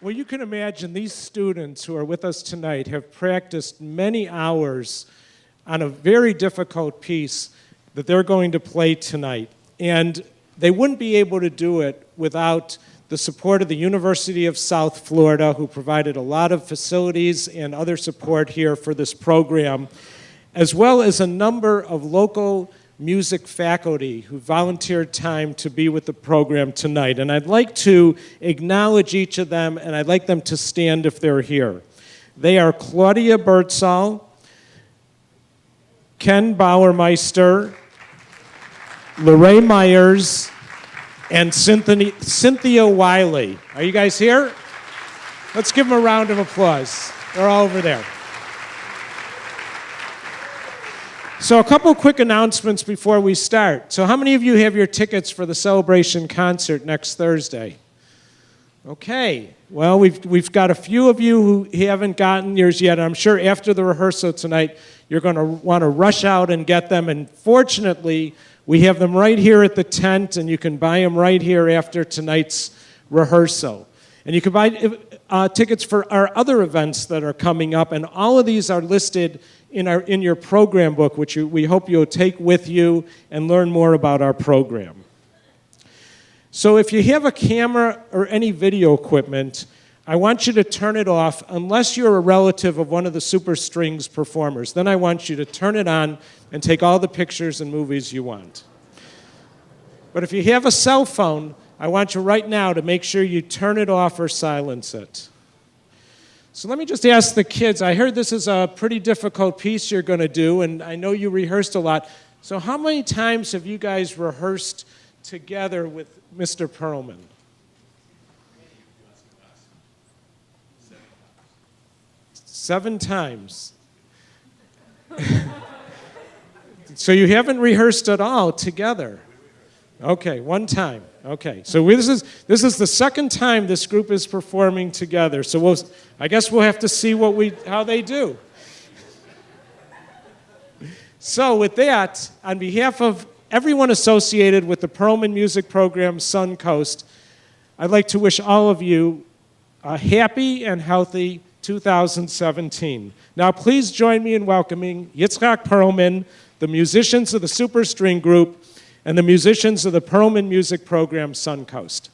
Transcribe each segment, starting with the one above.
Well, you can imagine these students who are with us tonight have practiced many hours on a very difficult piece that they're going to play tonight. And they wouldn't be able to do it without the support of the University of South Florida, who provided a lot of facilities and other support here for this program, as well as a number of local music faculty who volunteered time to be with the program tonight. And I'd like to acknowledge each of them, and I'd like them to stand if they're here. They are Claudia Birdsall, Ken Bauermeister, Lorraine Myers, and Cynthia Wiley. Are you guys here? Let's give them a round of applause. They're all over there. So a couple quick announcements before we start. So how many of you have your tickets for the Celebration concert next Thursday? Okay. Well, we've got a few of you who haven't gotten yours yet. I'm sure after the rehearsal tonight, you're going to want to rush out and get them. And fortunately, we have them right here at the tent, and you can buy them right here after tonight's rehearsal. And you can buy tickets for our other events that are coming up, and all of these are listed in your program book, which we hope you'll take with you and learn more about our program. So if you have a camera or any video equipment, I want you to turn it off unless you're a relative of one of the Super Strings performers. Then I want you to turn it on and take all the pictures and movies you want. But if you have a cell phone, I want you right now to make sure you turn it off or silence it. So let me just ask the kids, I heard this is a pretty difficult piece you're going to do, and I know you rehearsed a lot. So how many times have you guys rehearsed together with Mr. Perlman? 7 times. So you haven't rehearsed at all together? Okay, 1 time. Okay, so this is the second time this group is performing together. So I guess we'll have to see how they do. So with that, on behalf of everyone associated with the Perlman music program Suncoast, I'd like to wish all of you a happy and healthy 2017. Now please join me in welcoming Yitzhak Perlman, the musicians of the Super String Group, and the musicians of the Perlman music program Suncoast.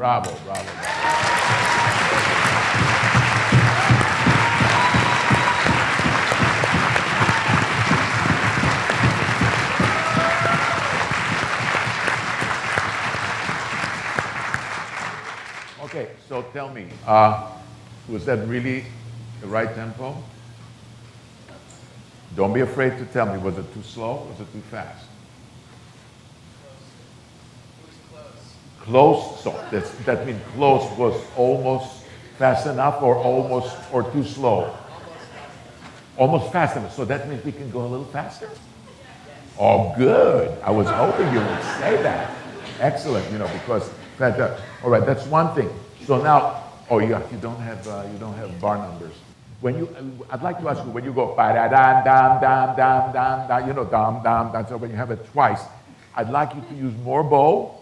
Bravo, bravo, bravo. Okay, so tell me, was that really the right tempo? Don't be afraid to tell me, was it too slow? Was it too fast? Close, so that means close was almost fast enough or almost, or too slow? Almost fast enough, so that means we can go a little faster? Oh, good. I was hoping you would say that. Excellent, because that, all right, that's one thing. So now, you don't have bar numbers. I'd like to ask you, when you go ba-da-dam, dam, dam, dam, dam, dam, dam, dam, dam, so when you have it twice, I'd like you to use more bow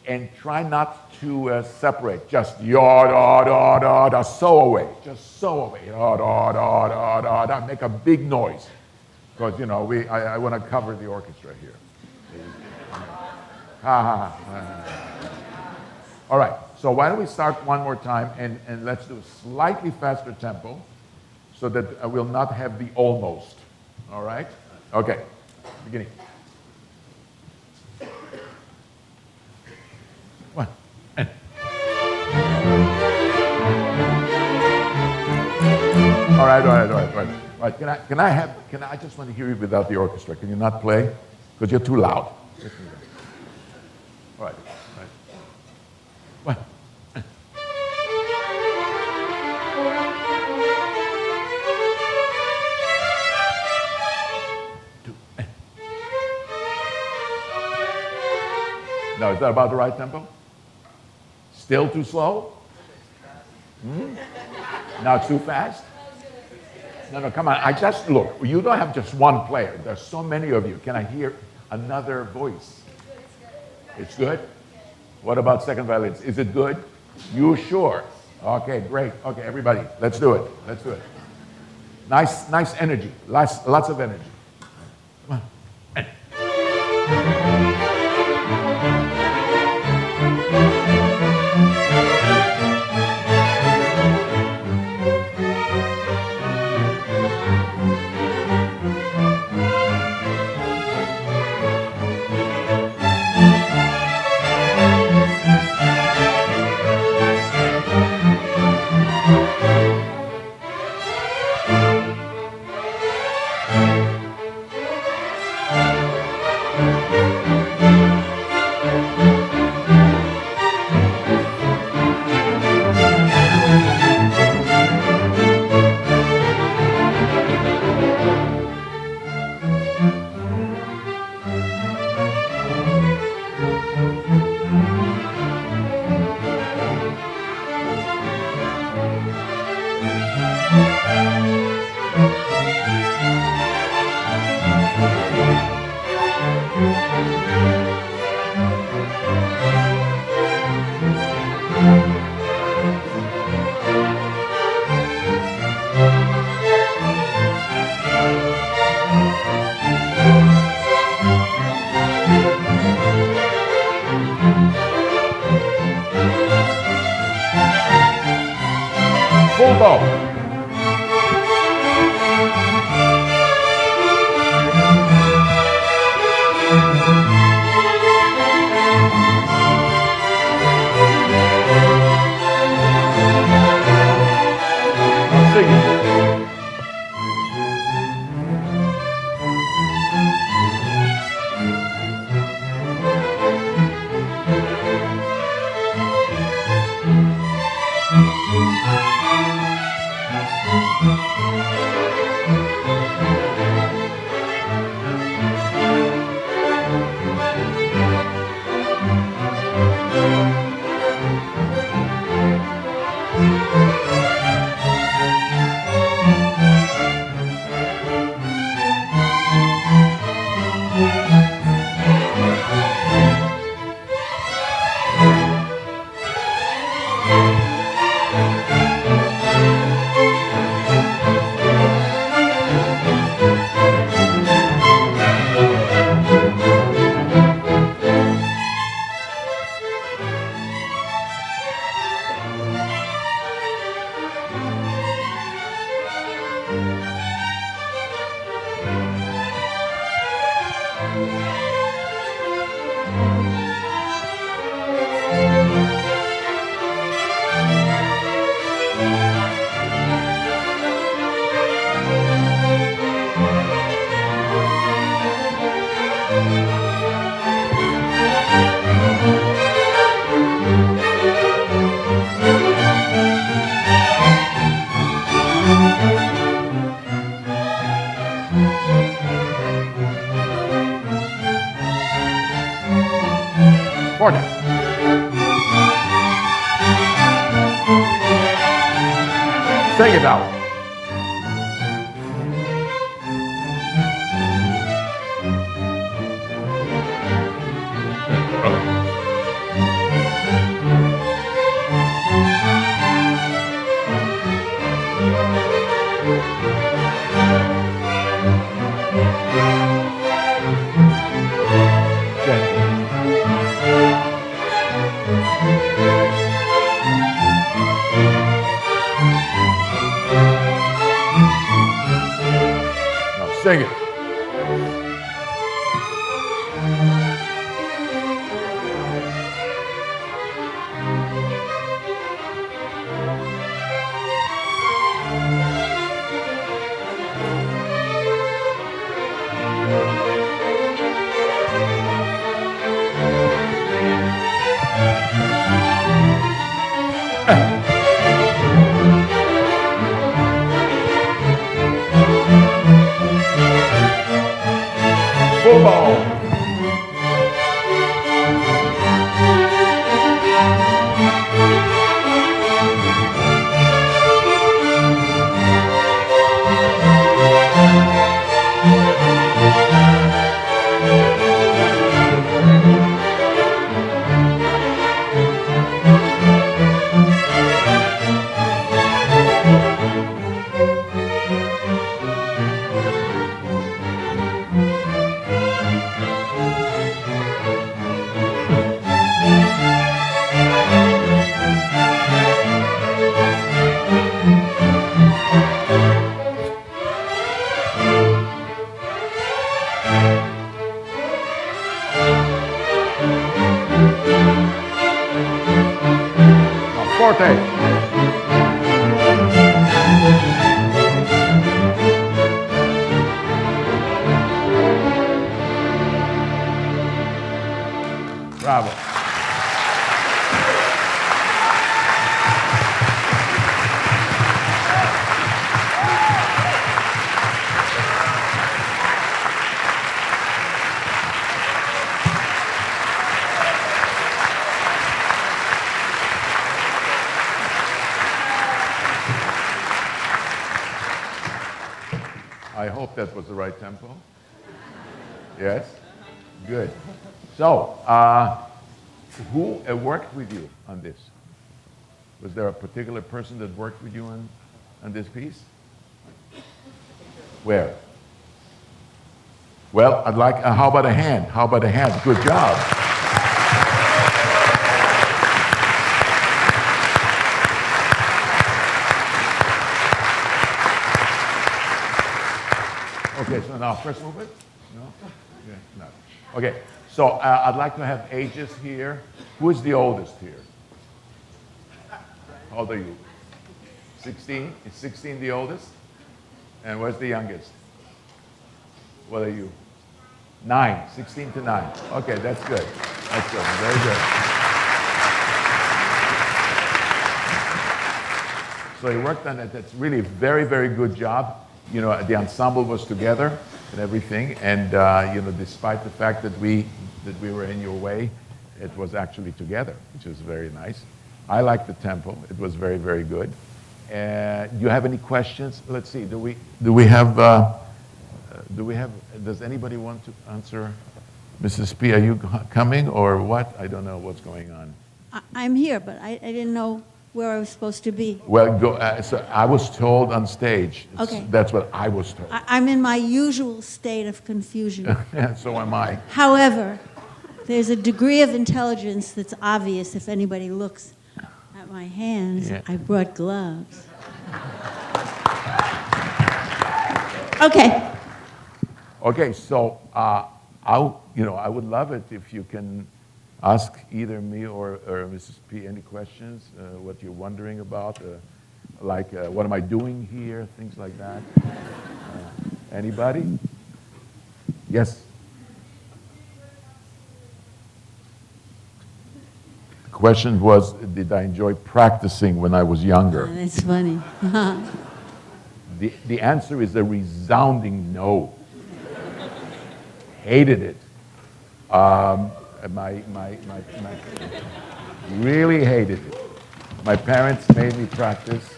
and try not to separate. Just yaw, da, da, da, da, sew away. Just sew away. Da, da, da, da, da, da. Make a big noise. Because, I want to cover the orchestra here. Ha, ha, ha. All right, so why don't we start one more time and let's do a slightly faster tempo so that I will not have the almost. All right? Okay, beginning. One, and. All right. I just want to hear you without the orchestra. Can you not play? Because you're too loud. All right. One. Two. Now, is that about the right tempo? Still too slow? Now it's too fast? No, come on. Look, you don't have just one player. There's so many of you. Can I hear another voice? It's good? What about second violins? Is it good? You sure? Okay, great. Okay, everybody, let's do it. Let's do it. Nice energy. Lots of energy. Come on. Full bow. Sing it. Forte. Sing it out. Sing it. forte. Bravo. I hope that was the right tempo. Yes? Good. So, who worked with you on this? Was there a particular person that worked with you on this piece? Where? Well, I'd like, how about a hand? How about a hand? Good job. Okay, so now first movement? No? Yeah, no. Okay, so I'd like to have ages here. Who is the oldest here? How old are you? 16? Is 16 the oldest? And where's the youngest? What are you? 9, 16 to 9. Okay, that's good. That's good, very good. So you worked on it. That's really a very, very good job. You know, the ensemble was together and everything. And, you know, despite the fact that we were in your way, it was actually together, which was very nice. I liked the tempo. It was very, very good. Do you have any questions? Let's see. Do we have, does anybody want to answer? Mrs. P, are you coming or what? I don't know what's going on. I'm here, but I didn't know where I was supposed to be. Well, so I was told on stage. Okay. That's what I was told. I'm in my usual state of confusion. Yeah, so am I. However, there's a degree of intelligence that's obvious if anybody looks at my hands. Yeah. I brought gloves. Okay. Okay, so I would love it if you can ask either me or Mrs. P any questions, what you're wondering about, like what am I doing here, things like that. Anybody? Yes? The question was, did I enjoy practicing when I was younger? That's funny. The answer is a resounding no. Hated it. Really hated it. My parents made me practice,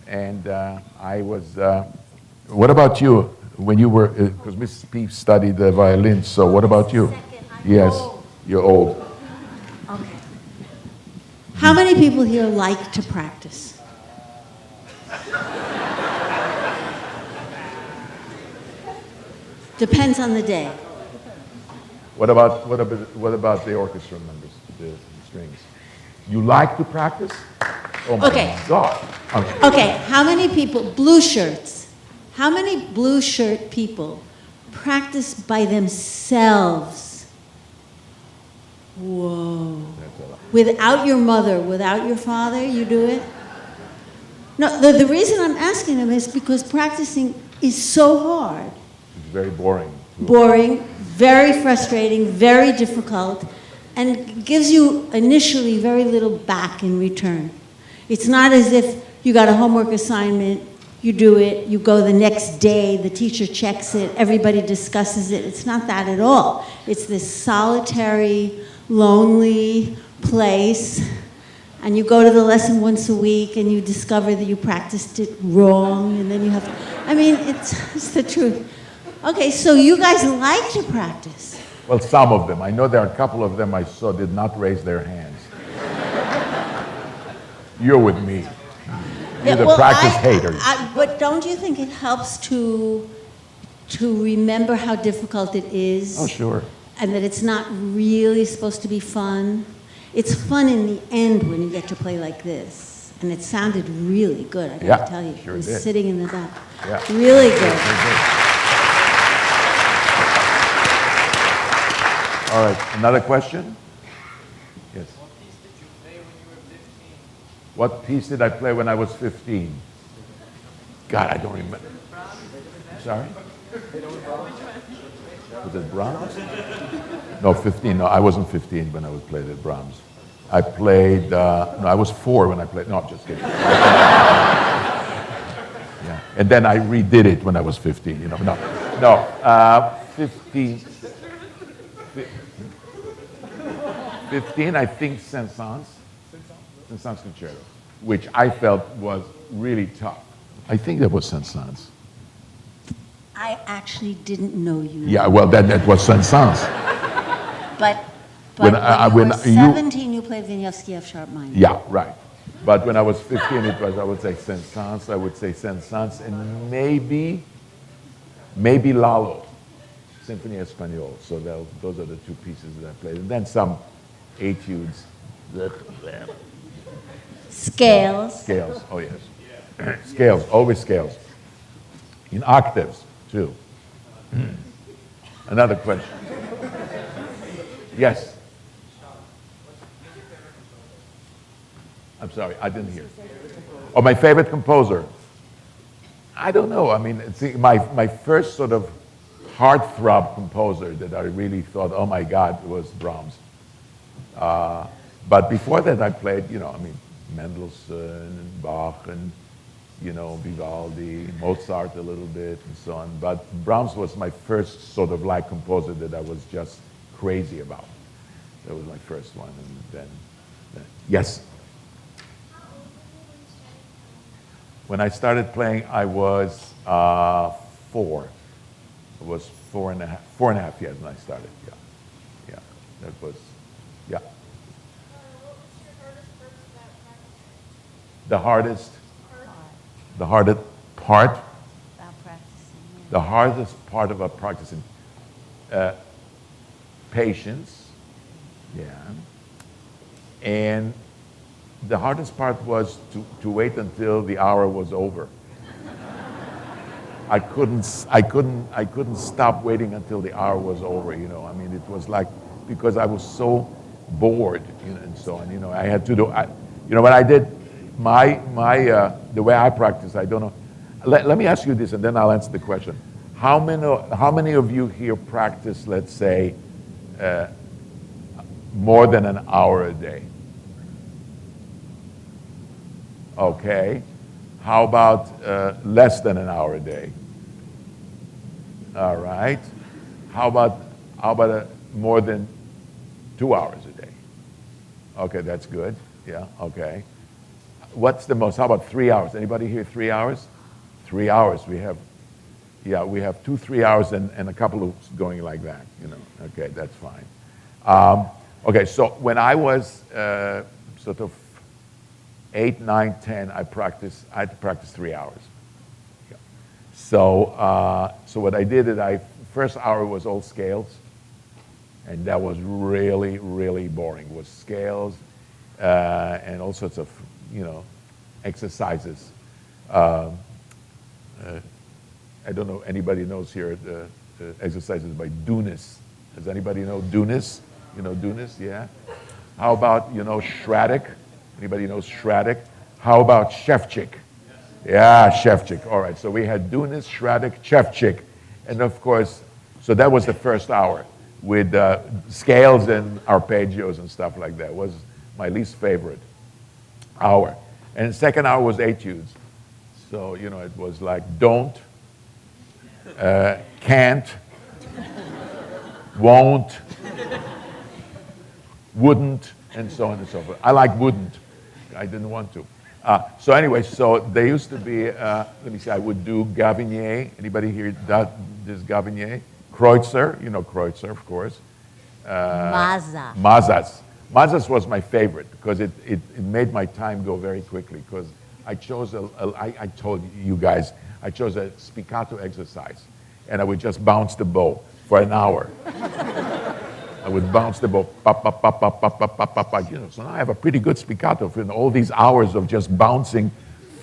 and I was. What about you? When you were, because Mrs. P studied the violin. So what about you? Yes, you're old. Okay. How many people here like to practice? Depends on the day. What about the orchestra members, the strings? You like to practice? Oh my Okay. God. Okay, how many people, blue shirts, how many blue shirt people practice by themselves? Whoa. That's a lot. Without your mother, without your father, you do it? No, the reason I'm asking them is because practicing is so hard. It's very boring. Boring, very frustrating, very difficult, and gives you initially very little back in return. It's not as if you got a homework assignment, you do it, you go the next day, the teacher checks it, everybody discusses it. It's not that at all. It's this solitary, lonely place, and you go to the lesson once a week and you discover that you practiced it wrong, and then you have to, I mean, it's the truth. Okay, so you guys like to practice. Well, some of them. I know there are a couple of them I saw did not raise their hands. You're with me. You're the practice hater. But don't you think it helps to remember how difficult it is? Oh, sure. And that it's not really supposed to be fun? It's fun in the end when you get to play like this. And it sounded really good, I gotta tell you. Sure I was did. sitting in the back. Yeah. Really good. All right, another question? Yes. What piece did I play when I was 15? God, I don't remember. Sorry? Was it Brahms? No, 15. No, I wasn't 15 when I was playing at Brahms. I played, no, I was 4 when I played, no, I'm just kidding. Yeah. And then I redid it when I was 15, you know. No, 15, 15, I think Saint-Saëns Concerto, which I felt was really tough. I think that was Saint-Saëns. I actually didn't know you. Yeah, well, that was Saint-Saëns. But When when you were you- 17, you played Vinyavsky F sharp minor. Yeah, right. But when I was 15, it was, I would say Saint-Saëns, and maybe Lalo, Symphony Espagnole. So those are the 2 pieces that I played. And then some etudes. Scales. Scales, oh yes. Scales, always scales. In octaves, too. Another question. Yes? I'm sorry, I didn't hear. Oh, my favorite composer? I don't know. I mean, my first sort of heartthrob composer that I really thought, oh my God, was Brahms. But before that, I played, you know, I mean, Mendelssohn and Bach and, you know, Vivaldi, Mozart a little bit and so on. But Brahms was my first sort of like composer that I was just crazy about. That was my first one. And then yes? When I started playing, I was 4. I was 4.5 years when I started, yeah. Yeah, that was, yeah. The hardest part, About practicing. the hardest part about practicing, patience, yeah. And the hardest part was to wait until the hour was over. I couldn't stop waiting until the hour was over, you know. I mean, it was like, because I was so bored, you know, and so on, you know. I had to do, you know, when I did the way I practice, I don't know. Let me ask you this, and then I'll answer the question. How many of you here practice, let's say, more than an hour a day? Okay. How about less than an hour a day? All right. How about more than 2 hours a day? Okay, that's good. Yeah, okay. What's the most? How about 3 hours? Anybody here 3 hours? 3 hours. We have 2 3 hours and a couple of going like that, you know. Okay, that's fine. Okay, so when I was sort of 8, 9, 10, I had to practice 3 hours. Yeah. So what I did is first hour was all scales, and that was really, really boring. It was scales and all sorts of, you know, exercises. I don't know, anybody knows here the exercises by Dunis. Does anybody know Dunis? You know Dunis, yeah? How about, you know, Shradek? Anybody knows Shradek? How about Shevchik? Yeah, Shevchik. All right, so we had Dunis, Shradek, Shevchik. And of course, so that was the first hour with scales and arpeggios and stuff like that. It was my least favorite hour. And the second hour was etudes. So, you know, it was like don't, can't, won't, wouldn't, and so on and so forth. I like wouldn't. I didn't want to. So anyway, so there used to be, let me see, I would do Gavinier. Anybody here this Gavinier? Kreutzer, you know Kreutzer, of course. Mazas. Mazas was my favorite because it made my time go very quickly because I chose, I told you guys, I chose a spiccato exercise and I would just bounce the bow for an hour. I would bounce the bow, pop, pop, pop, pop, pop, pop, pop, pop, pop. You know, so now I have a pretty good spiccato for all these hours of just bouncing,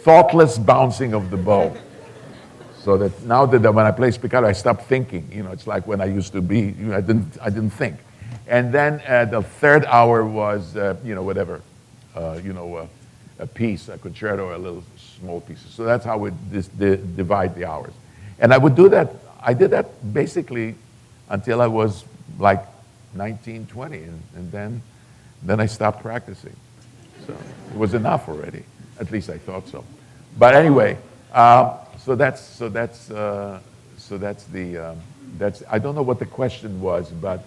thoughtless bouncing of the bow. So that now that when I play spiccato, I stop thinking. You know, it's like when I used to be. You know, I didn't think. And then the third hour was, you know, whatever, you know, a piece, a concerto, a little small pieces. So that's how we divide the hours. And I would do that, I did that basically until I was like 19, 20, and then I stopped practicing. So it was enough already. At least I thought so. But anyway, that's I don't know what the question was, but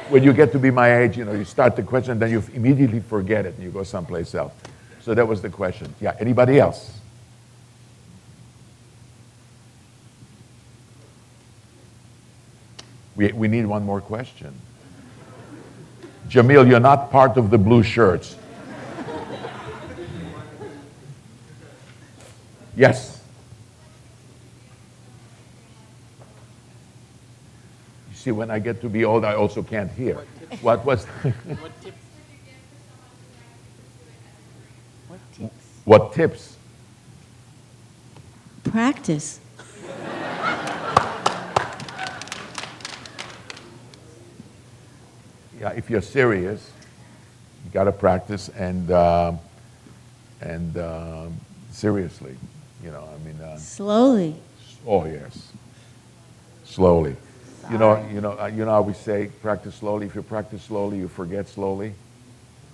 when you get to be my age, you start the question, then you immediately forget it and you go someplace else. So that was the question. Yeah, anybody else? We need one more question. Jamil, you're not part of the blue shirts. Yes. You see, when I get to be old, I also can't hear. What was? What tips? Practice. Yeah, if you're serious, you got to practice and seriously, Slowly. Oh yes, slowly. You know how we say practice slowly. If you practice slowly, you forget slowly.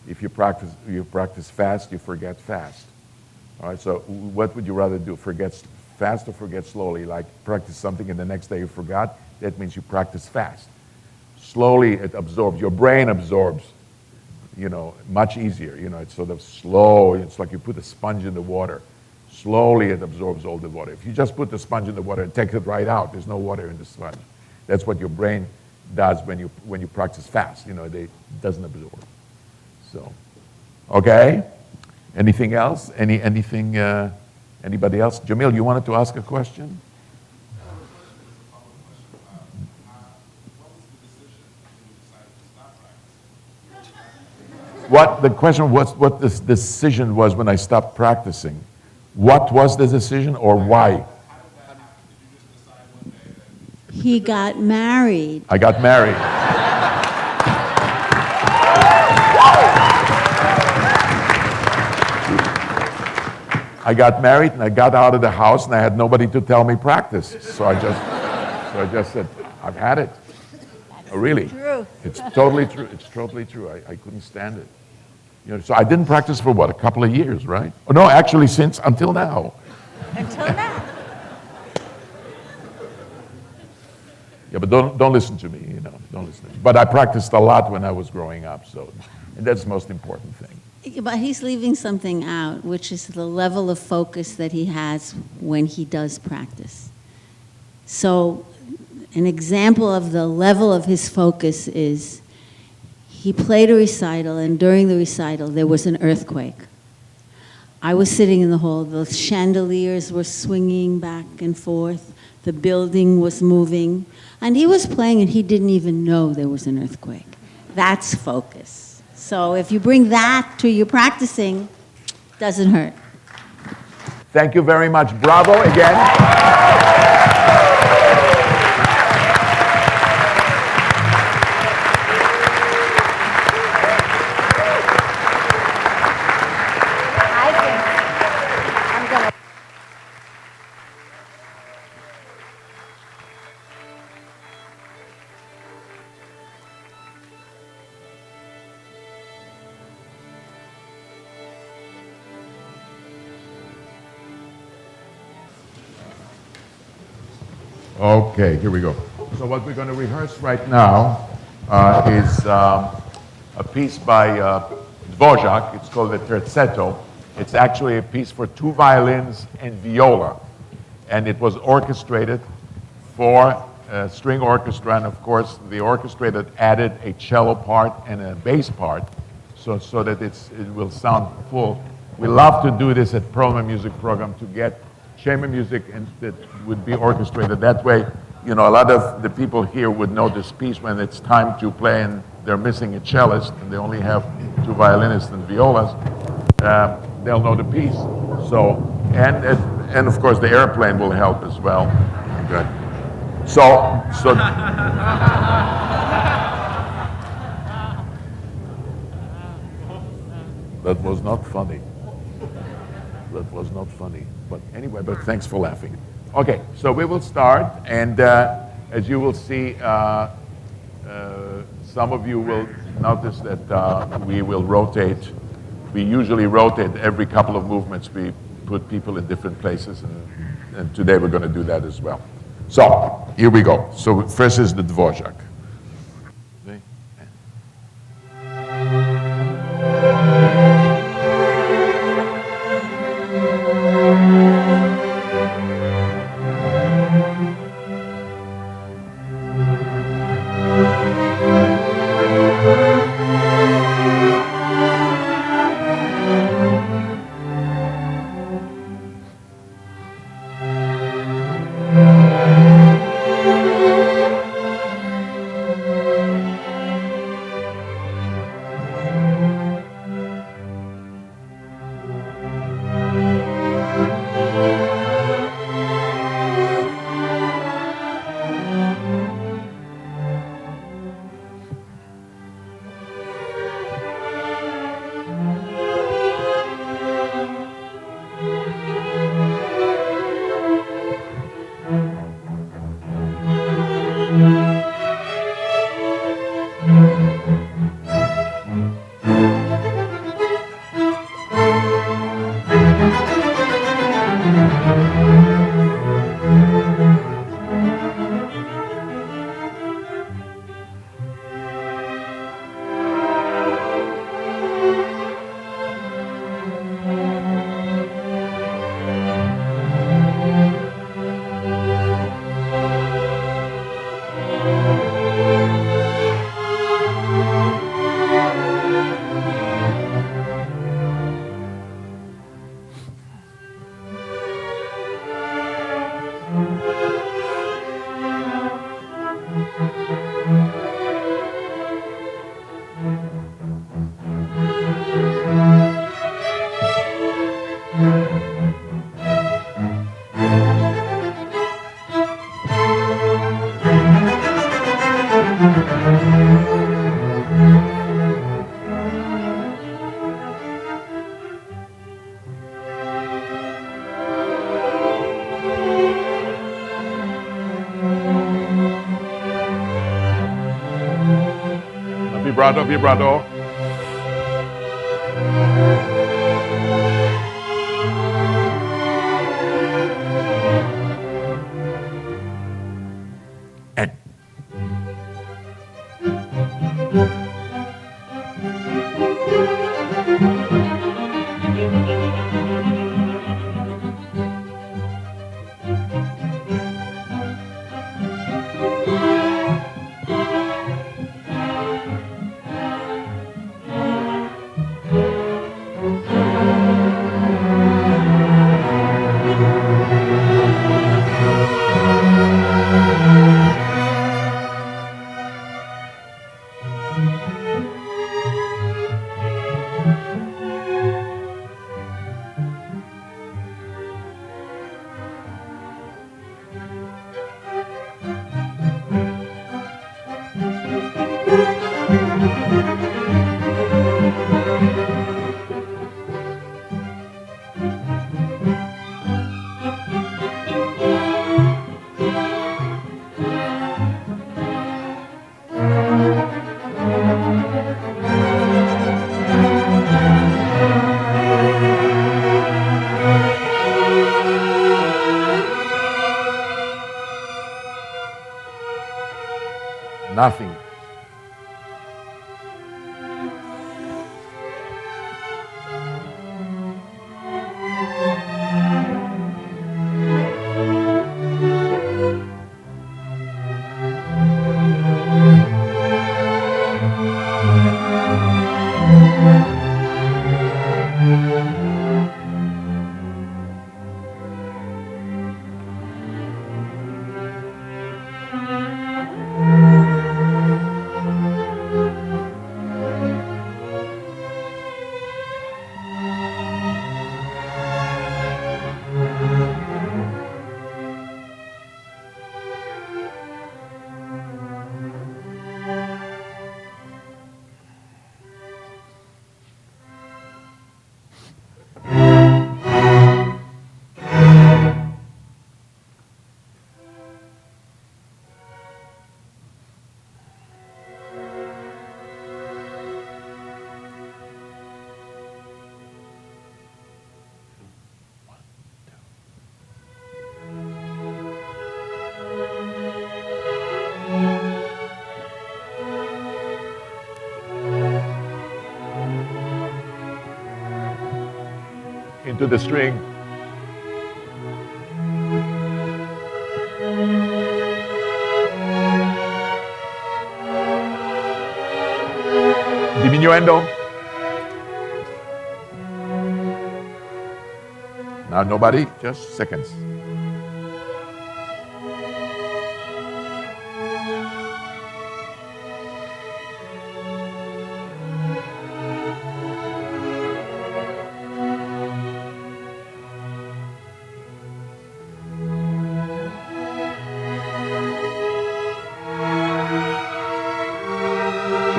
If you practice fast, you forget fast. All right. So what would you rather do? Forget fast or forget slowly? Like practice something and the next day you forgot. That means you practice fast. Slowly it absorbs. Your brain absorbs. Much easier. It's sort of slow. It's like you put a sponge in the water. Slowly it absorbs all the water. If you just put the sponge in the water and take it right out, there's no water in the sponge. That's what your brain does when you practice fast. It doesn't absorb. So, okay. Anything else? Anybody else? Jamil, you wanted to ask a question? The question was what the decision was when I stopped practicing. What was the decision or why? He got married. I got married. I got married and I got out of the house and I had nobody to tell me practice. So I just said, I've had it. Oh, really? True. It's totally true. It's totally true. I couldn't stand it. So I didn't practice for what, a couple of years, right? Oh, no, actually until now. Until now. Yeah, but don't listen to me, don't listen to me. But I practiced a lot when I was growing up, and that's the most important thing. But he's leaving something out, which is the level of focus that he has when he does practice. So an example of the level of his focus is he played a recital, and during the recital, there was an earthquake. I was sitting in the hall. The chandeliers were swinging back and forth. The building was moving. And he was playing, and he didn't even know there was an earthquake. That's focus. So if you bring that to your practicing, it doesn't hurt. Thank you very much. Bravo again. Okay, here we go. So what we're going to rehearse right now is a piece by Dvorak. It's called the Terzetto. It's actually a piece for 2 violins and viola. And it was orchestrated for a string orchestra. And of course, the orchestrator added a cello part and a bass part so that it will sound full. We love to do this at Perlman Music Program to get chamber music and that would be orchestrated. That way, a lot of the people here would know this piece when it's time to play and they're missing a cellist and they only have 2 violinists and violas. They'll know the piece. So, and of course the airplane will help as well. Good. So That was not funny. That was not funny. But anyway, but thanks for laughing. Okay, so we will start, and as you will see, some of you will notice that we will rotate. We usually rotate every couple of movements. We put people in different places, and today we're going to do that as well. So, here we go. So first is the Dvorak. Vibrato, vibrato. And into the string. Diminuendo. Now nobody, just seconds.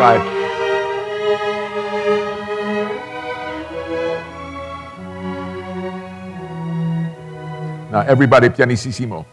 Right. Now everybody pianissimo.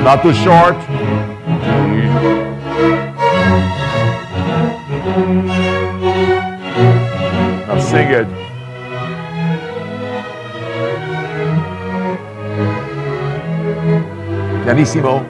Not too short. Now sing it. Pianissimo.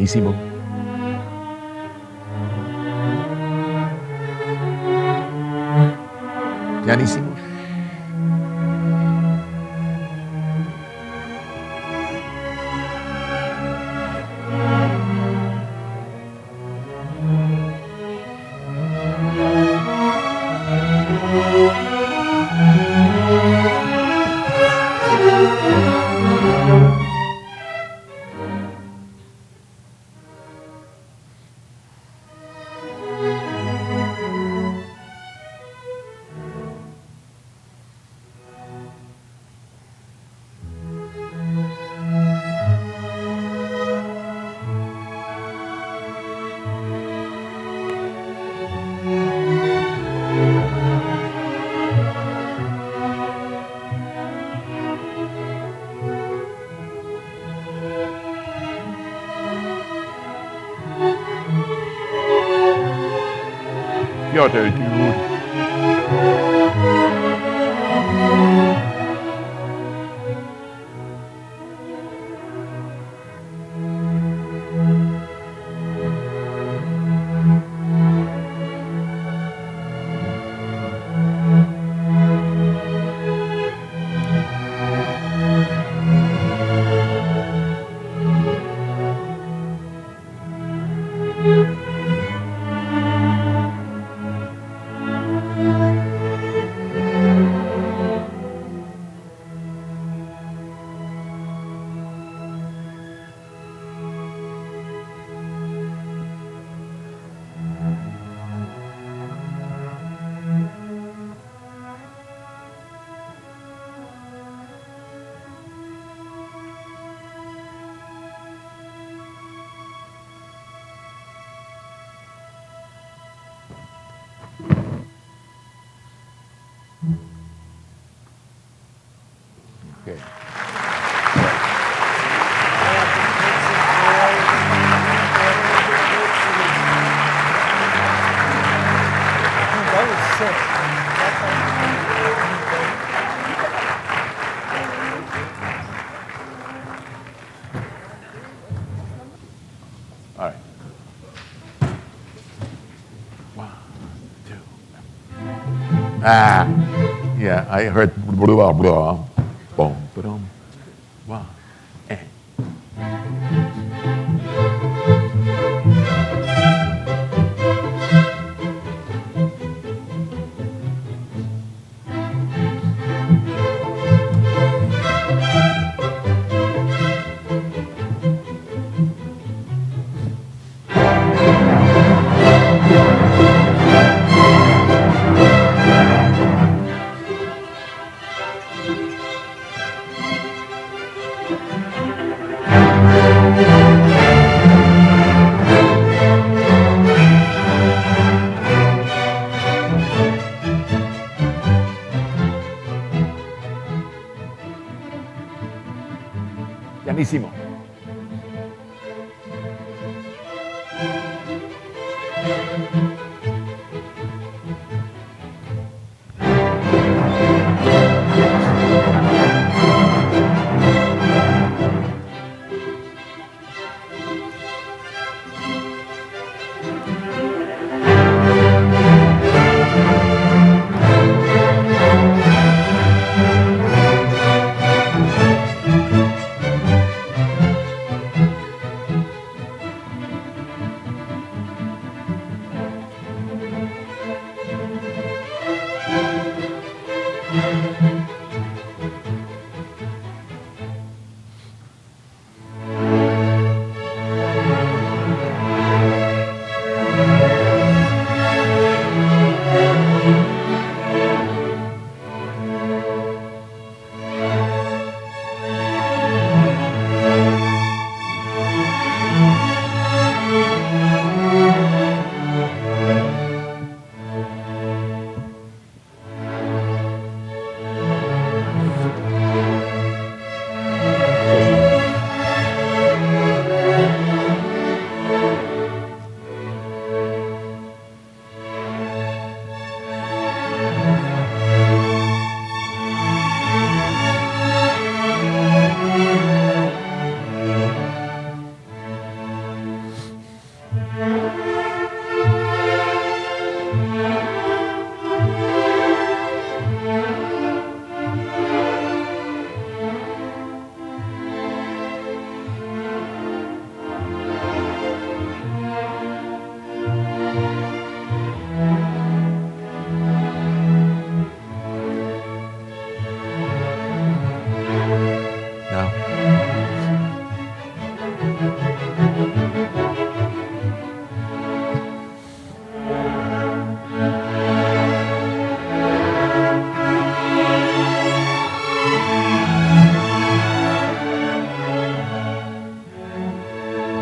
Pianissimo. Pianissimo. Piotr, dude. Ah, yeah, I heard blah, blah, boom, boom, wow. Eh. Pianissimo.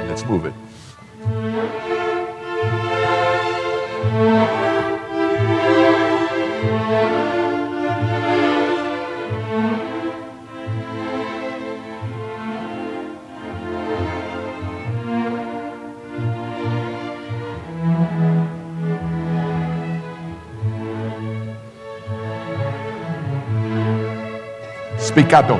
Let's move it. Spiccato.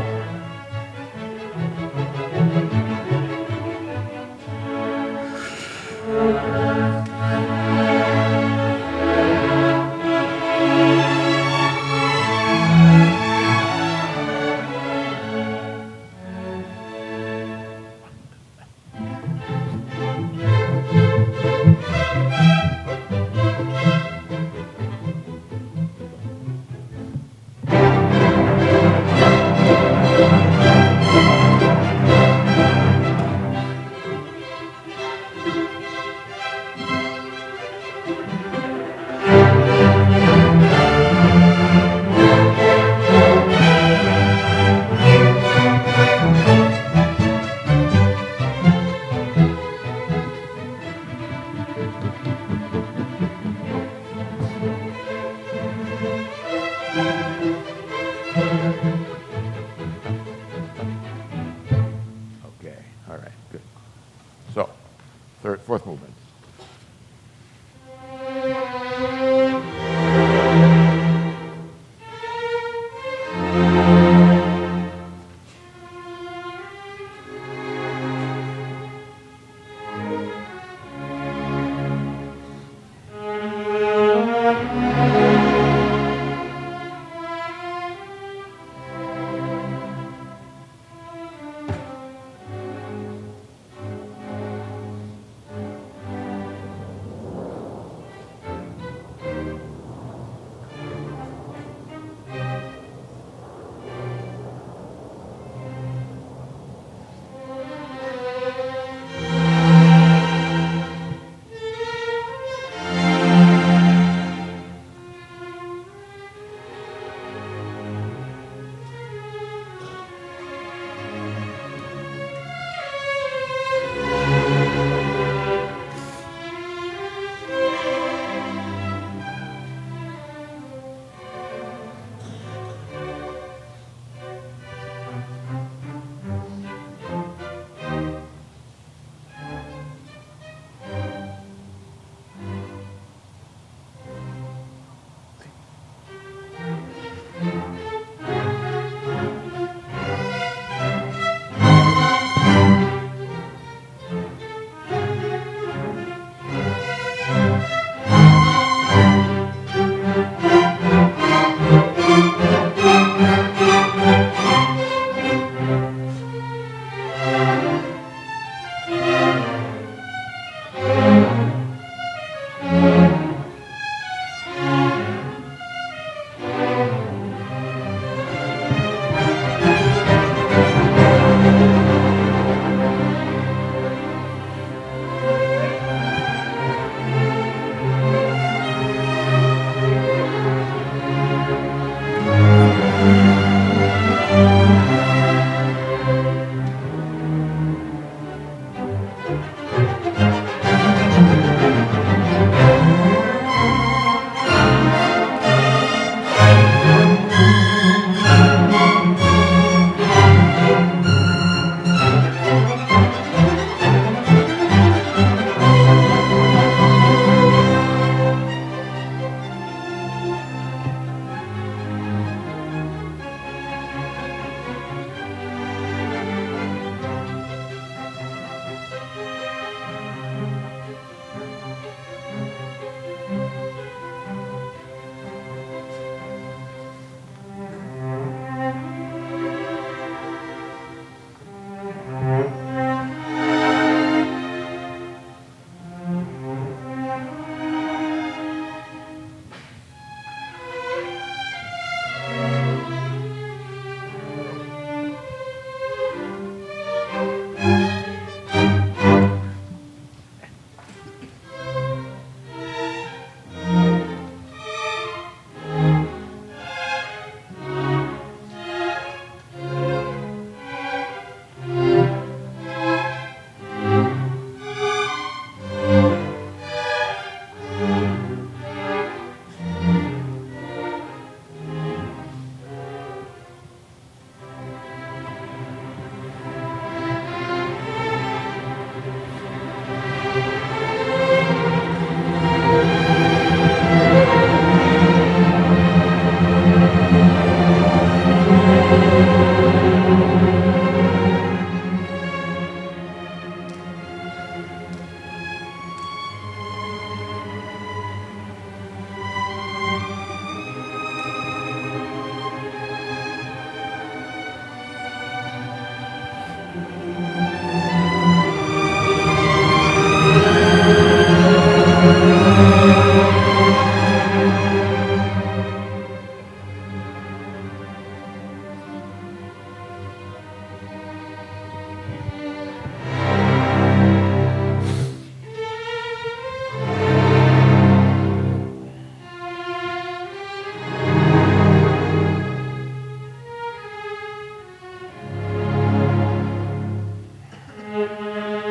Okay, all right, good. So, fourth movement.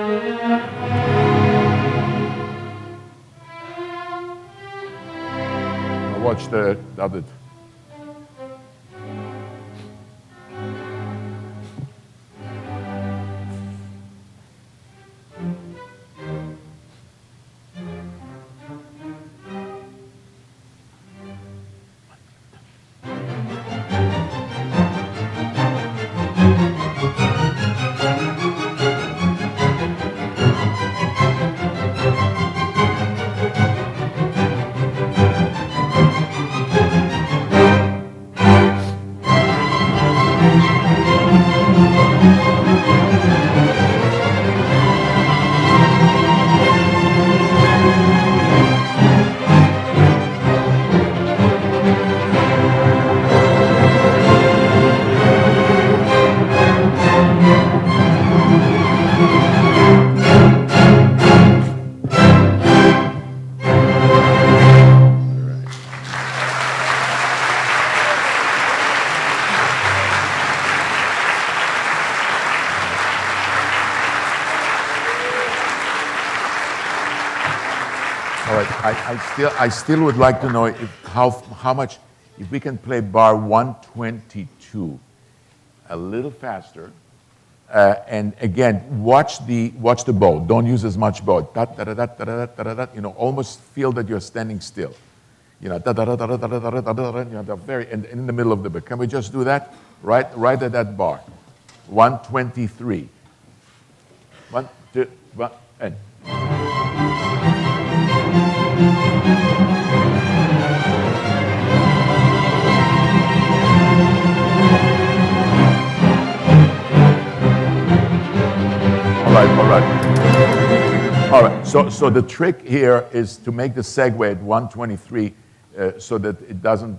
Now watch the other. All right, I still would like to know how much, if we can play bar 122 a little faster, and again, watch the bow. Don't use as much bow. Almost feel that you're standing still. You know, very in the middle of the bow. Can we just do that? Right at that bar. 123. 1, 2, 1, and. All right. So the trick here is to make the segue at 123 so that it doesn't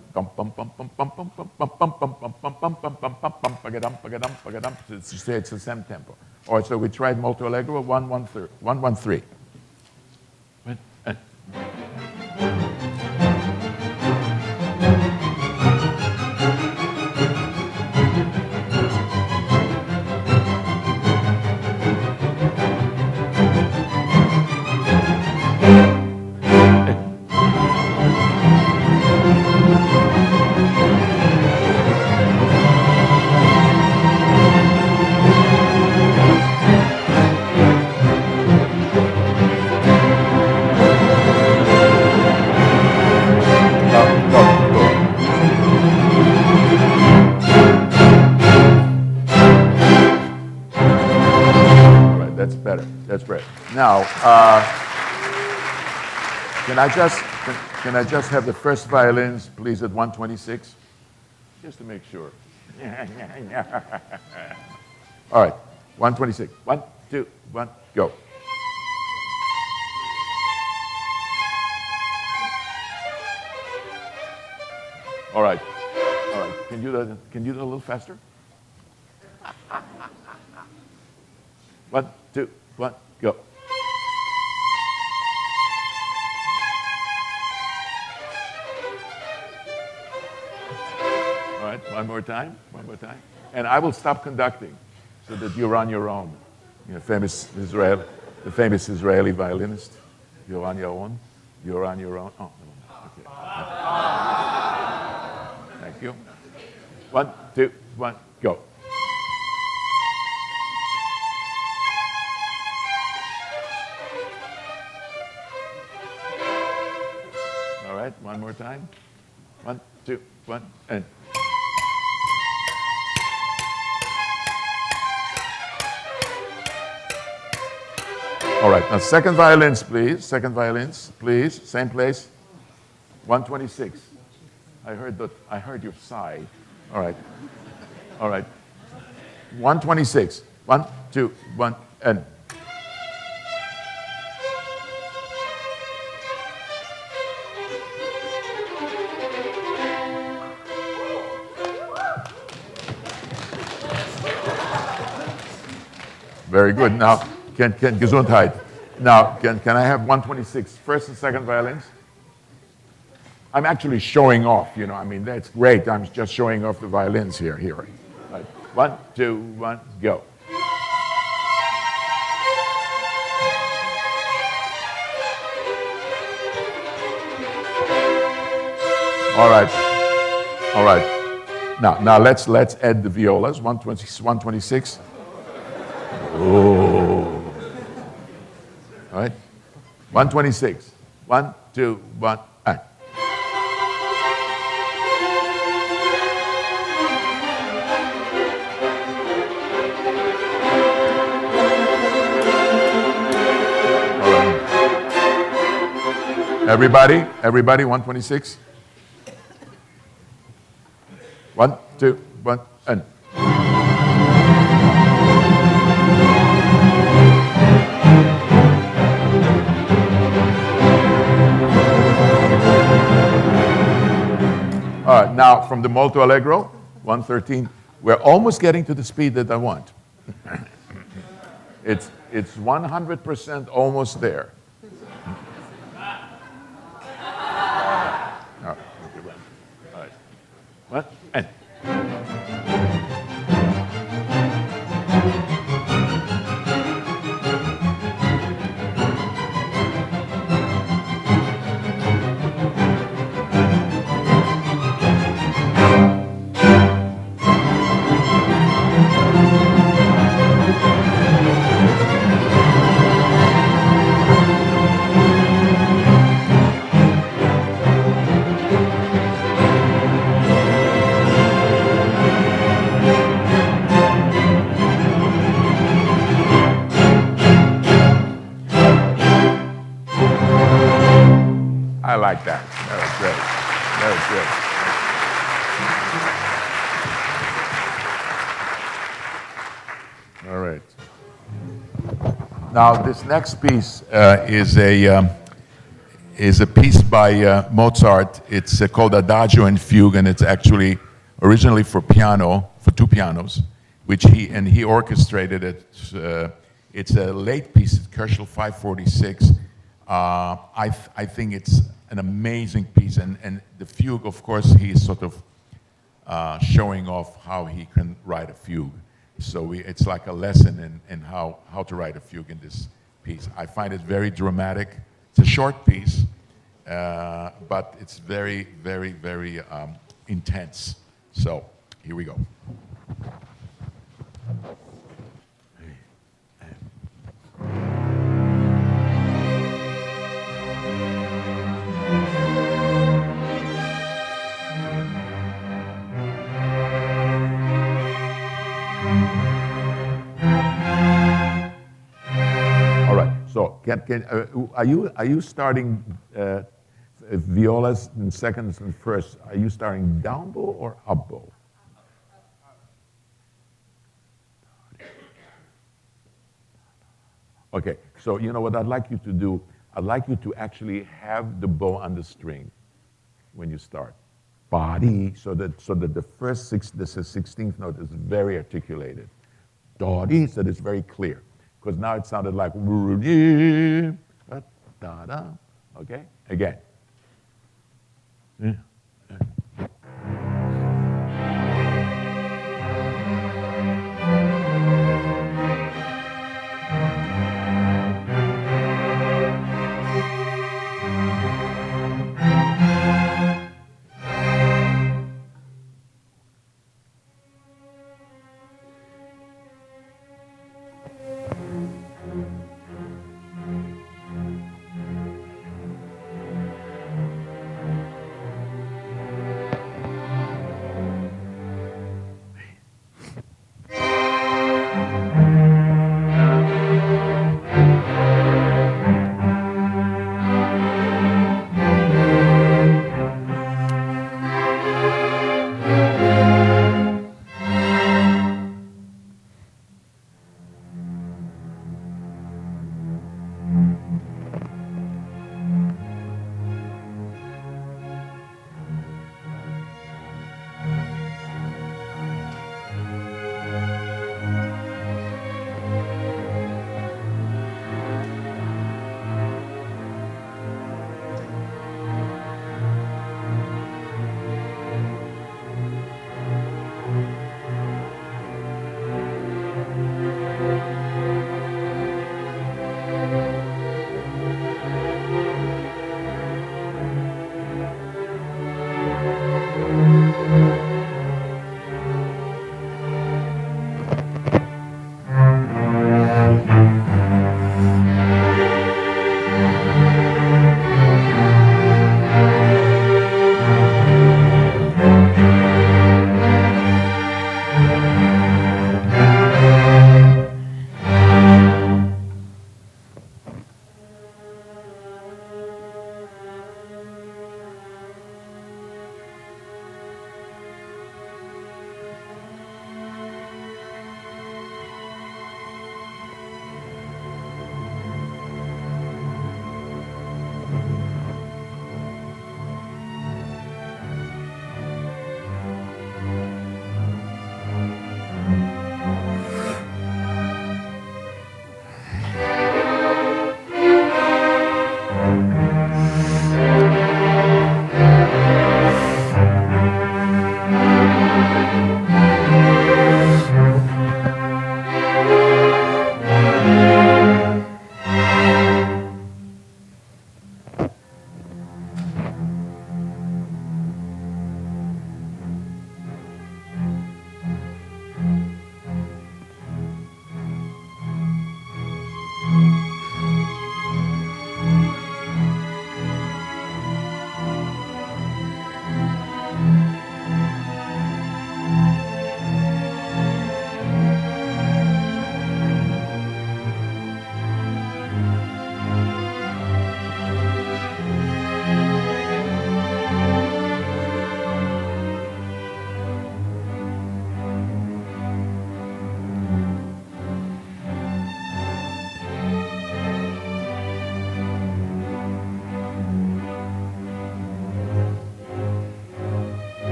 it's the same tempo. All right. So we tried molto allegro 113. That's great. Now, can I just have the first violins, please, at 126, just to make sure. All right, 126. 1, 2, 1, go. All right. Can you do that a little faster? 1, 2, 1, go. All right, one more time. And I will stop conducting so that you're on your own. The famous Israeli violinist. You're on your own. Oh, okay. Thank you. 1, 2, 1, go. All right, one more time. 1, 2, 1, and. All right, now second violins, please. Same place. 126. I heard your sigh. All right. 126. 1, 2, 1, and. Very good. Now, can Gesundheit. Now, can I have 126 first and second violins? I'm actually showing off, that's great. I'm just showing off the violins here. Right. 1, 2, 1, go. All right. All right. Now let's add the violas. 126. Oh. All right. 126. 1, 2, 1, and. All right. Everybody, 126. 1, 2, 1, and. All right, now from the molto allegro, 113, we're almost getting to the speed that I want. It's 100% almost there. All right. What? And. I like that. That was great. All right. Now this next piece is a piece by Mozart. It's called Adagio and Fugue, and it's actually originally for piano, for 2 pianos, which he orchestrated it. It's a late piece, Kerschel 546. I think it's an amazing piece, and the fugue, of course, he's sort of showing off how he can write a fugue. So it's like a lesson in how to write a fugue in this piece. I find it very dramatic. It's a short piece, but it's very, very, very intense. So here we go. All right. So, are you starting violas in seconds and first? Are you starting down bow or up bow? Okay. So you know what I'd like you to do? I'd like you to actually have the bow on the string when you start. Body, so that the first the 16th note is very articulated. Dodi, so that it's very clear. Because now it sounded like da-da. Okay? Again.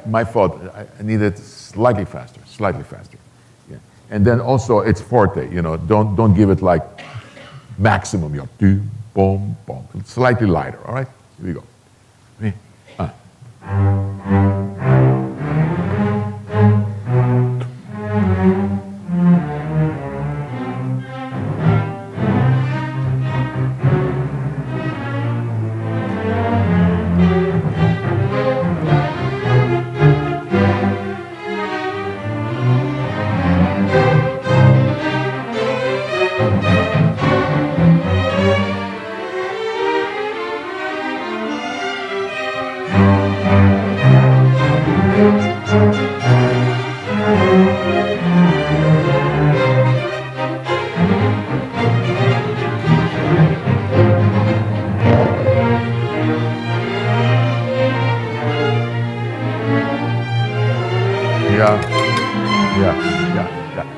My fault. I need it slightly faster. Yeah. And then also it's forte. Don't give it like maximum. Do boom boom. Slightly lighter. All right. Here we go. Yeah.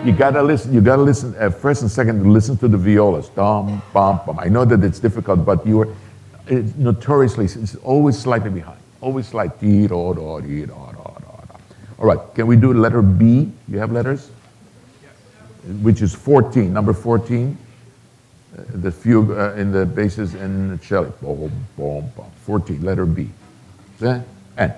You gotta listen first and second. Listen to the violas. Dum, bum, bum. I know that it's difficult, but notoriously it's always slightly behind. Always slight. Dee, do, do, dee, do, do, do, do. All right. Can we do letter B? You have letters? Which is 14. Number 14. The fugue in the basses and the cello. Boom, boom, boom. 14. Letter B. And.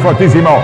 Fortissimo.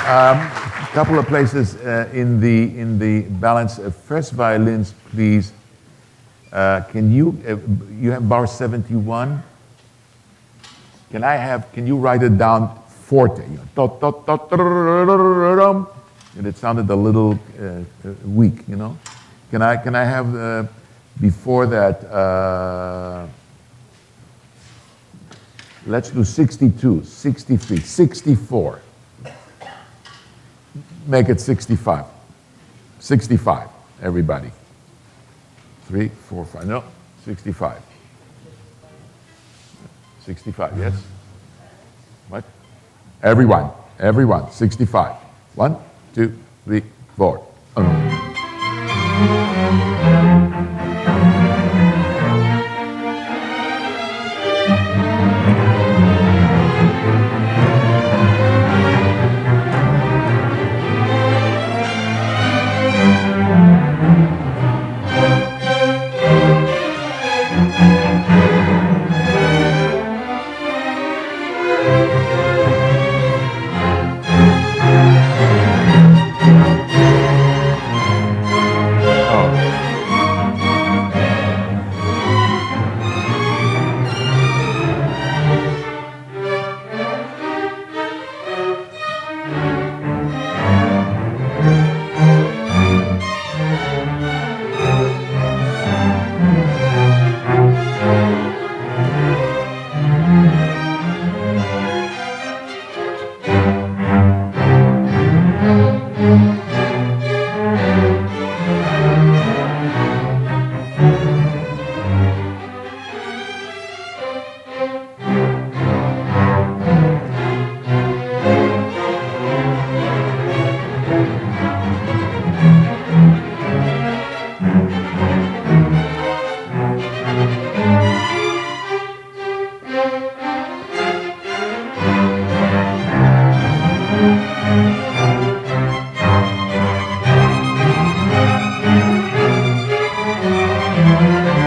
A couple of places in the balance. First violins, please. Can you have bar 71? Can you write it down forte? And it sounded a little weak, you know. Can I have before that? Let's do 62, 63, 64. Make it 65. 65, everybody. 3, 4, 5. No, 65. 65, yes? What? Everyone, 65. 1, 2, 3, 4.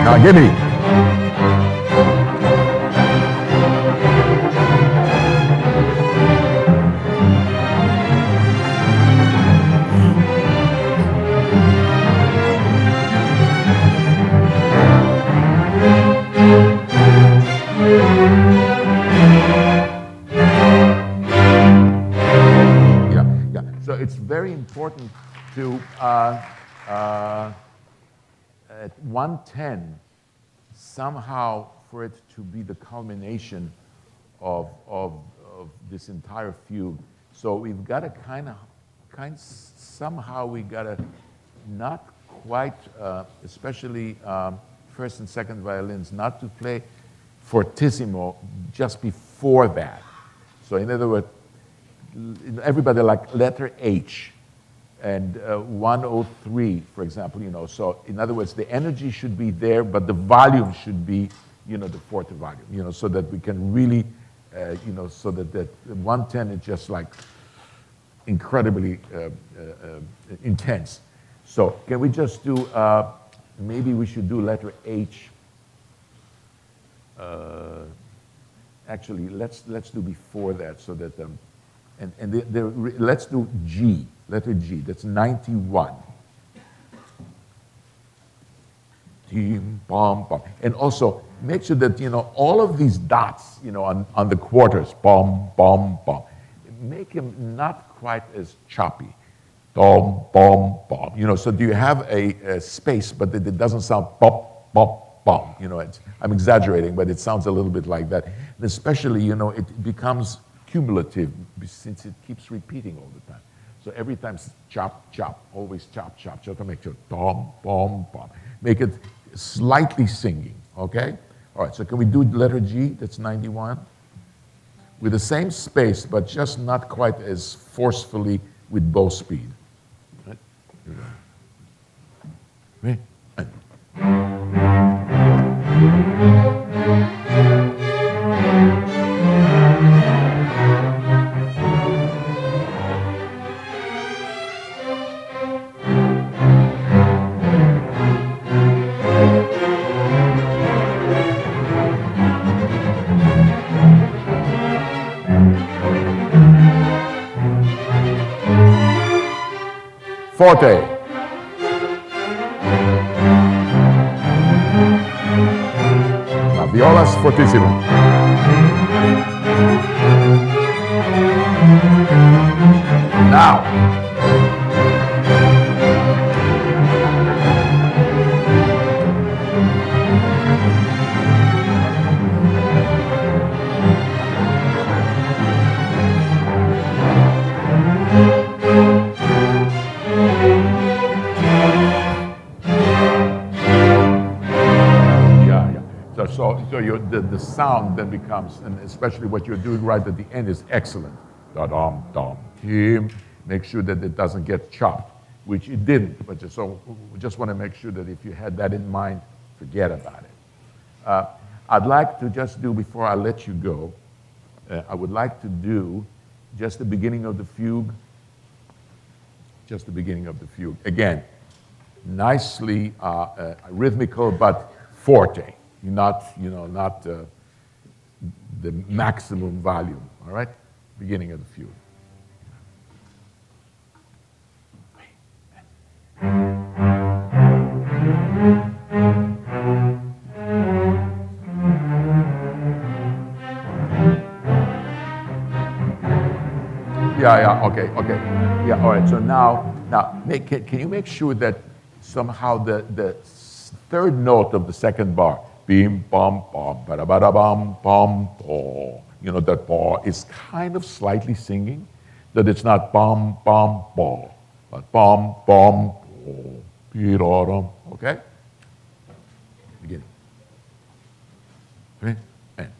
Now give me. Yeah. So it's very important to at 110 somehow for it to be the culmination of this entire fugue. So we've got to somehow we got to not quite, especially first and second violins, not to play fortissimo just before that. So in other words, everybody like letter H and 103, for example, you know. So in other words, the energy should be there, but the volume should be, you know, the forte volume, you know, so that we can really, you know, so that 110 is just like incredibly intense. So can we just do, maybe we should do letter H. Actually, let's do before that so that, let's do G, letter G, that's 91. Team, bom, bom. And also, make sure that, you know, all of these dots, you know, on the quarters, bom, bom, bom, make them not quite as choppy. Bom, bom, bom. You know, so do you have a space, but it doesn't sound bop, bop, bom. You know, I'm exaggerating, but it sounds a little bit like that. And especially, you know, it becomes cumulative since it keeps repeating all the time. So every time it's chop, chop, always chop, chop, chop, to make sure, bom, bom, bom. Make it slightly singing, okay? All right, so can we do letter G, that's 91? With the same space, but just not quite as forcefully with bow speed. Right? Here we go. Forte. La violas fortissimo. Now. So the sound then becomes, and especially what you're doing right at the end is excellent. Da-dum, dum, tim. Make sure that it doesn't get chopped, which it didn't. But so we just want to make sure that if you had that in mind, forget about it. I'd like to just do, before I let you go, I would like to do just the beginning of the fugue. Just the beginning of the fugue. Again, nicely rhythmical, but forte. Not the maximum volume, all right? Beginning of the fugue. Okay. Yeah, all right, so now can you make sure that somehow the third note of the second bar, bim, bum, bum, ba ba bum, bum, bo. That ba is kind of slightly singing, that it's not bum, bum, bo, but bum, bum, bo, pi-da-dum, okay? Beginning. Okay? And.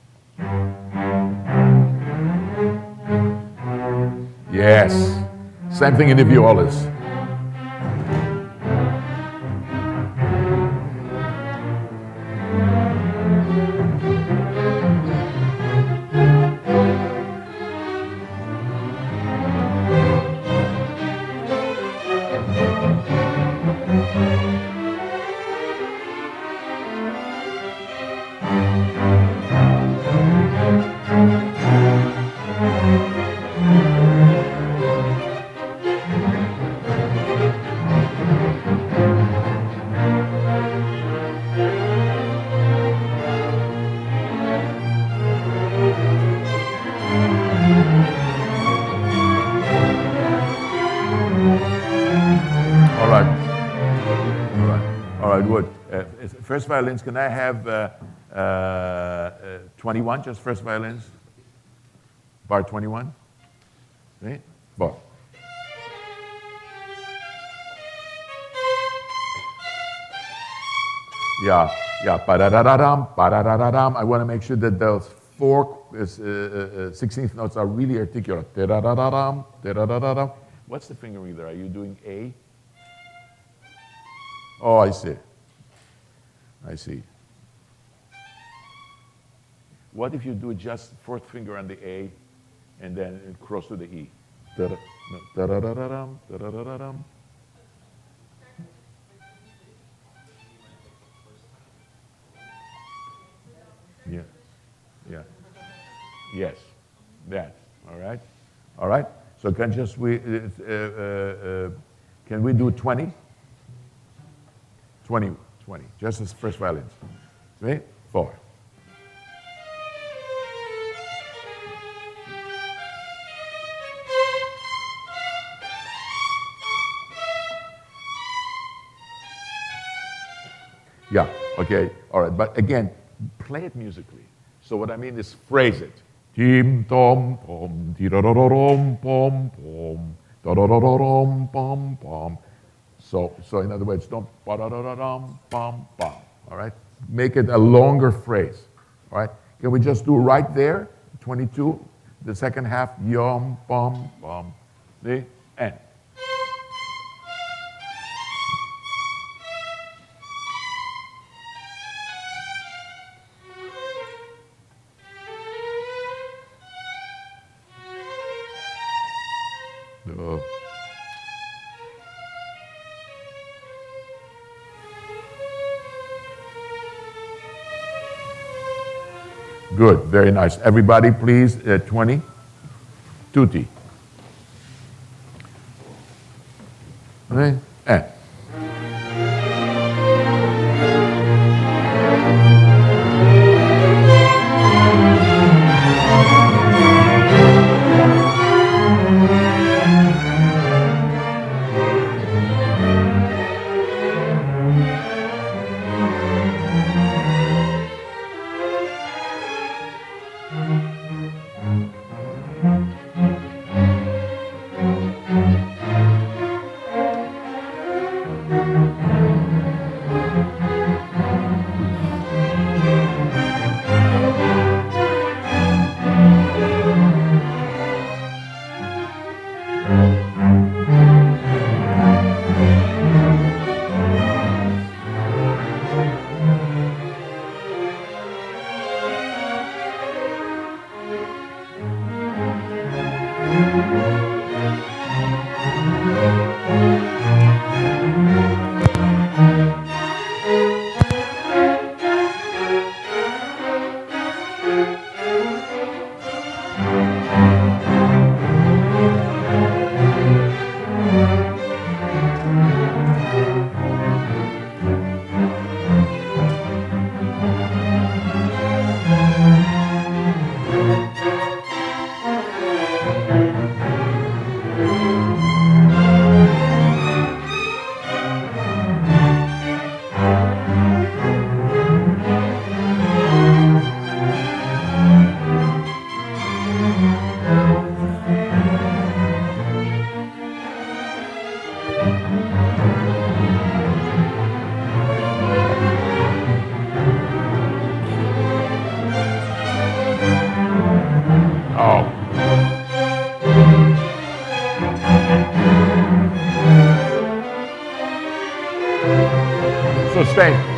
Yes. Same thing in the violas. First violins, can I have 21, just first violins? Bar 21? Right? Bar. Yeah, ba-da-da-da-dum, ba-da-da-da-dum. I want to make sure that those four 16th notes are really articulate. Da-da-da-da-dum, da-da-da-da-dum. What's the fingering there? Are you doing A? Oh, I see. What if you do just fourth finger on the A and then cross to the E? Da-da-da-da-dum, da-da-da-da-dum. Yeah. Yes. That. All right. So can we do 20? 20. Just as first violins. 3, 4. Yeah, okay, all right. But again, play it musically. So what I mean is phrase it. Tim tom pom, ti da da da dom pom pom, da da da da dom pom pom. So in other words, don't ba da da da dom pom pom. All right, make it a longer phrase. All right, can we just do right there, 22, the second half, yom pom pom, the end. Good, very nice. Everybody, please, 20. Tutti. Right? Eh. Oh. Sustain.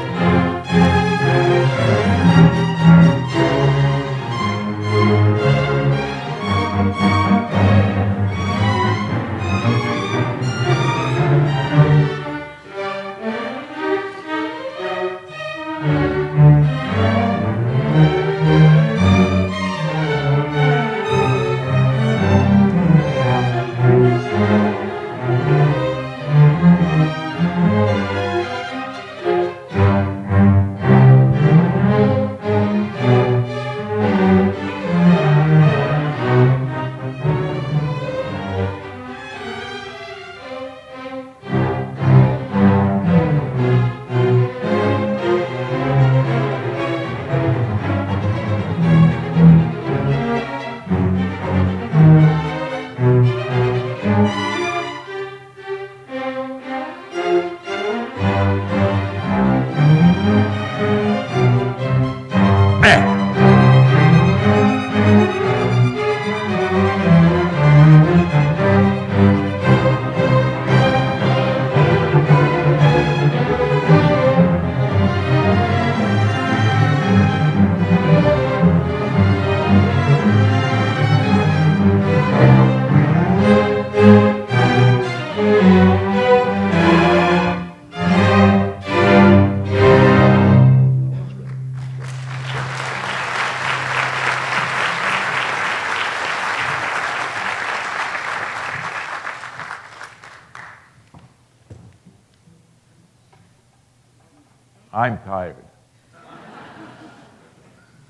I'm tired.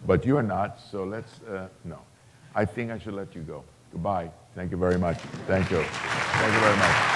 But you're not, so let's, no. I think I should let you go. Goodbye. Thank you very much. Thank you. Thank you very much.